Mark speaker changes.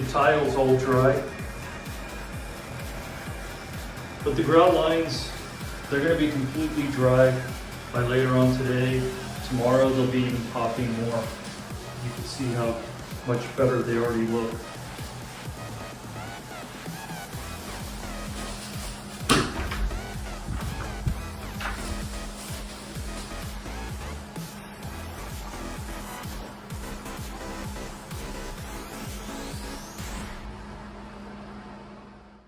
Speaker 1: tile's all dry. But the grout lines, they're going to be completely dry by later on today. Tomorrow they'll be even popping more. You can see how much better they already look.